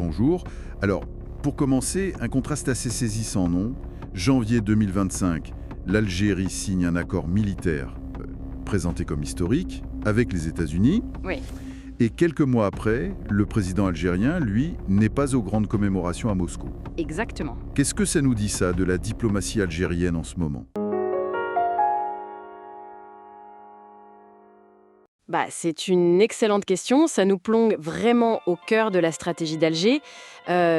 bonjour. Alors, pour commencer, un contraste assez saisissant, non? Janvier 2025, l'Algérie signe un accord militaire, présenté comme historique, avec les États-Unis. Oui. Et quelques mois après, le président algérien, lui, n'est pas aux grandes commémorations à Moscou. Exactement. Qu'est-ce que ça nous dit, ça, de la diplomatie algérienne en ce moment? C'est une excellente question. Ça nous plonge vraiment au cœur de la stratégie d'Alger.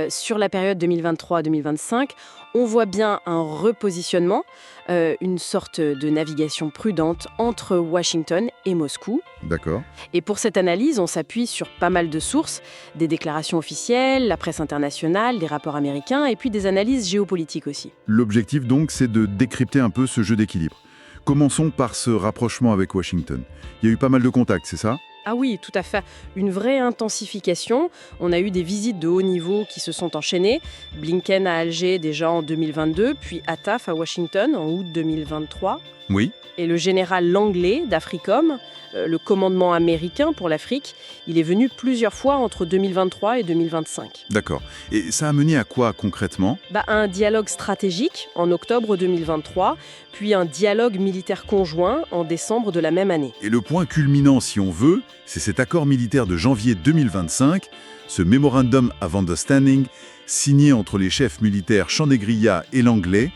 Sur la période 2023-2025, on voit bien un repositionnement, une sorte de navigation prudente entre Washington et Moscou. D'accord. Et pour cette analyse, on s'appuie sur pas mal de sources, des déclarations officielles, la presse internationale, des rapports américains et puis des analyses géopolitiques aussi. L'objectif, donc, c'est de décrypter un peu ce jeu d'équilibre. Commençons par ce rapprochement avec Washington. Il y a eu pas mal de contacts, c'est ça? Ah oui, tout à fait. Une vraie intensification. On a eu des visites de haut niveau qui se sont enchaînées. Blinken à Alger déjà en 2022, puis Attaf à Washington en août 2023. Oui. Et le général Langlais d'Africom, le commandement américain pour l'Afrique, il est venu plusieurs fois entre 2023 et 2025. D'accord. Et ça a mené à quoi concrètement? Un dialogue stratégique en octobre 2023, puis un dialogue militaire conjoint en décembre de la même année. Et le point culminant, si on veut, c'est cet accord militaire de janvier 2025, ce Memorandum of Understanding, signé entre les chefs militaires Chandegria et Langlais.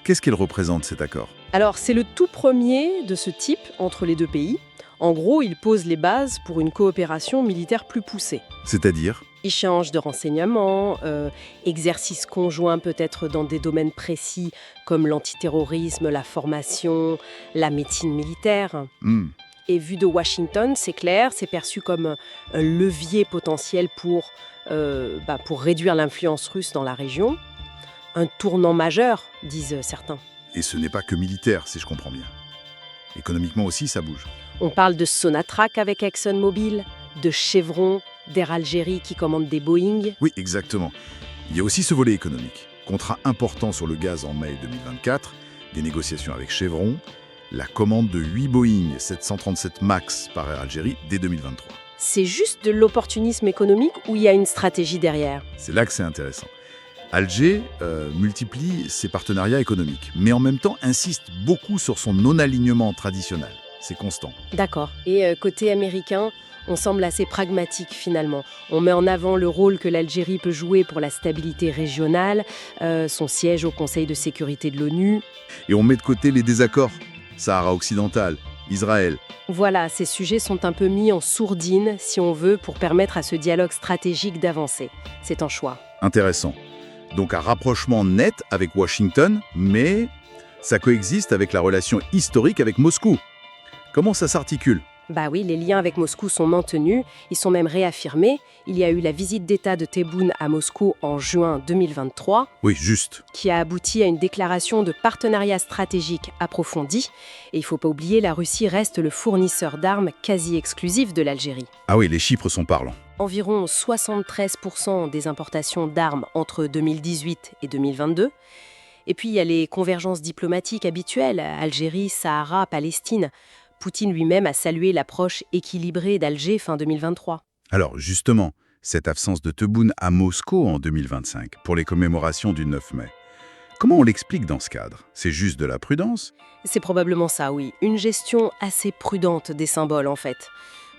Qu'est-ce qu'il représente, cet accord? Alors, c'est le tout premier de ce type entre les deux pays. En gros, il pose les bases pour une coopération militaire plus poussée. C'est-à-dire? Échange de renseignements, exercices conjoints peut-être dans des domaines précis comme l'antiterrorisme, la formation, la médecine militaire. Et vu de Washington, c'est clair, c'est perçu comme un levier potentiel pour réduire l'influence russe dans la région. Un tournant majeur, disent certains. Et ce n'est pas que militaire, si je comprends bien. Économiquement aussi, ça bouge. On parle de Sonatrach avec ExxonMobil, de Chevron, d'Air Algérie qui commande des Boeing. Oui, exactement. Il y a aussi ce volet économique. Contrat important sur le gaz en mai 2024, des négociations avec Chevron, la commande de 8 Boeing 737 MAX par Air Algérie dès 2023. C'est juste de l'opportunisme économique ou il y a une stratégie derrière? C'est là que c'est intéressant. Alger multiplie ses partenariats économiques, mais en même temps insiste beaucoup sur son non-alignement traditionnel. C'est constant. D'accord. Et côté américain, on semble assez pragmatique finalement. On met en avant le rôle que l'Algérie peut jouer pour la stabilité régionale, son siège au Conseil de sécurité de l'ONU. Et on met de côté les désaccords. Sahara occidental, Israël. Voilà, ces sujets sont un peu mis en sourdine, si on veut, pour permettre à ce dialogue stratégique d'avancer. C'est un choix. Intéressant. Donc un rapprochement net avec Washington, mais ça coexiste avec la relation historique avec Moscou. Comment ça s'articule? Oui, les liens avec Moscou sont maintenus, ils sont même réaffirmés. Il y a eu la visite d'État de Tebboune à Moscou en juin 2023. Oui, juste. Qui a abouti à une déclaration de partenariat stratégique approfondi. Et il ne faut pas oublier, la Russie reste le fournisseur d'armes quasi exclusif de l'Algérie. Ah oui, les chiffres sont parlants. Environ 73% des importations d'armes entre 2018 et 2022. Et puis, il y a les convergences diplomatiques habituelles, Algérie, Sahara, Palestine. Poutine lui-même a salué l'approche équilibrée d'Alger fin 2023. Alors, justement, cette absence de Tebboune à Moscou en 2025, pour les commémorations du 9 mai, comment on l'explique dans ce cadre? C'est juste de la prudence? C'est probablement ça, oui. Une gestion assez prudente des symboles, en fait.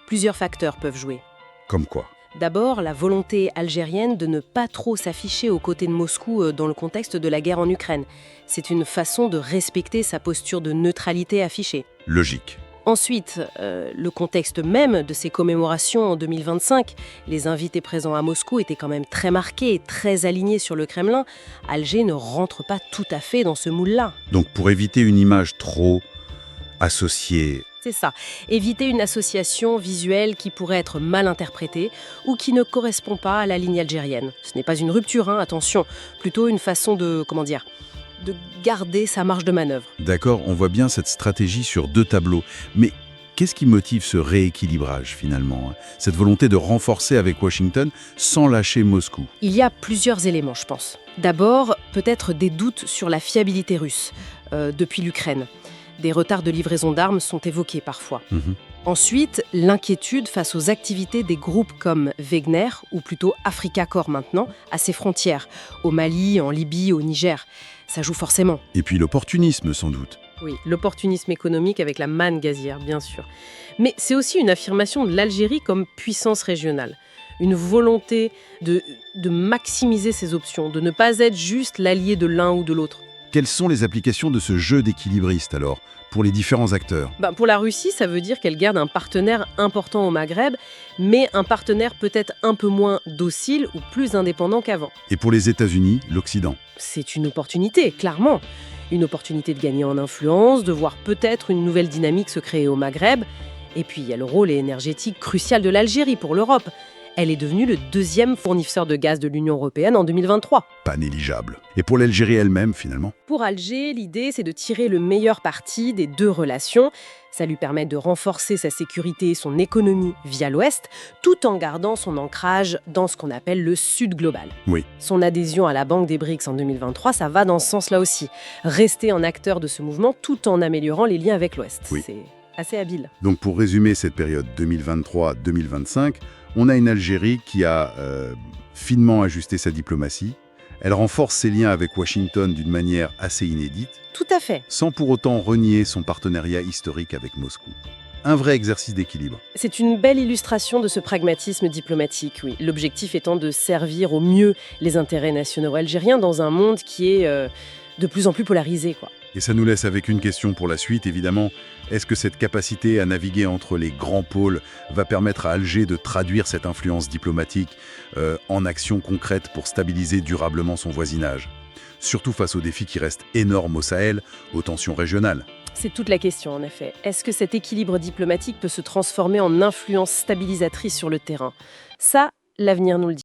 Plusieurs facteurs peuvent jouer. Comme quoi? D'abord, la volonté algérienne de ne pas trop s'afficher aux côtés de Moscou dans le contexte de la guerre en Ukraine. C'est une façon de respecter sa posture de neutralité affichée. Logique. Ensuite, le contexte même de ces commémorations en 2025, les invités présents à Moscou étaient quand même très marqués et très alignés sur le Kremlin. Alger ne rentre pas tout à fait dans ce moule-là. Donc pour éviter une image trop associée... C'est ça, éviter une association visuelle qui pourrait être mal interprétée ou qui ne correspond pas à la ligne algérienne. Ce n'est pas une rupture, attention, plutôt une façon de garder sa marge de manœuvre. D'accord, on voit bien cette stratégie sur 2 tableaux. Mais qu'est-ce qui motive ce rééquilibrage finalement? Cette volonté de renforcer avec Washington sans lâcher Moscou? Il y a plusieurs éléments, je pense. D'abord, peut-être des doutes sur la fiabilité russe depuis l'Ukraine. Des retards de livraison d'armes sont évoqués parfois. Mhm. Ensuite, l'inquiétude face aux activités des groupes comme Wagner, ou plutôt Africa Corps maintenant, à ses frontières, au Mali, en Libye, au Niger. Ça joue forcément. Et puis l'opportunisme, sans doute. Oui, l'opportunisme économique avec la manne gazière, bien sûr. Mais c'est aussi une affirmation de l'Algérie comme puissance régionale. Une volonté de maximiser ses options, de ne pas être juste l'allié de l'un ou de l'autre. Quelles sont les applications de ce jeu d'équilibriste, alors, pour les différents acteurs? Pour la Russie, ça veut dire qu'elle garde un partenaire important au Maghreb, mais un partenaire peut-être un peu moins docile ou plus indépendant qu'avant. Et pour les États-Unis, l'Occident? C'est une opportunité, clairement. Une opportunité de gagner en influence, de voir peut-être une nouvelle dynamique se créer au Maghreb. Et puis il y a le rôle énergétique crucial de l'Algérie pour l'Europe. Elle est devenue le deuxième fournisseur de gaz de l'Union européenne en 2023. Pas négligeable. Et pour l'Algérie elle-même, finalement? Pour Alger, l'idée, c'est de tirer le meilleur parti des deux relations. Ça lui permet de renforcer sa sécurité et son économie via l'Ouest, tout en gardant son ancrage dans ce qu'on appelle le Sud global. Oui. Son adhésion à la Banque des BRICS en 2023, ça va dans ce sens-là aussi. Rester un acteur de ce mouvement tout en améliorant les liens avec l'Ouest. Oui. C'est assez habile. Donc pour résumer cette période 2023-2025, on a une Algérie qui a finement ajusté sa diplomatie. Elle renforce ses liens avec Washington d'une manière assez inédite, Tout à fait. sans pour autant renier son partenariat historique avec Moscou. Un vrai exercice d'équilibre. C'est une belle illustration de ce pragmatisme diplomatique, oui. L'objectif étant de servir au mieux les intérêts nationaux algériens dans un monde qui est de plus en plus polarisé, quoi. Et ça nous laisse avec une question pour la suite, évidemment. Est-ce que cette capacité à naviguer entre les grands pôles va permettre à Alger de traduire cette influence diplomatique en actions concrètes pour stabiliser durablement son voisinage? Surtout face aux défis qui restent énormes au Sahel, aux tensions régionales. C'est toute la question, en effet. Est-ce que cet équilibre diplomatique peut se transformer en influence stabilisatrice sur le terrain? Ça, l'avenir nous le dit.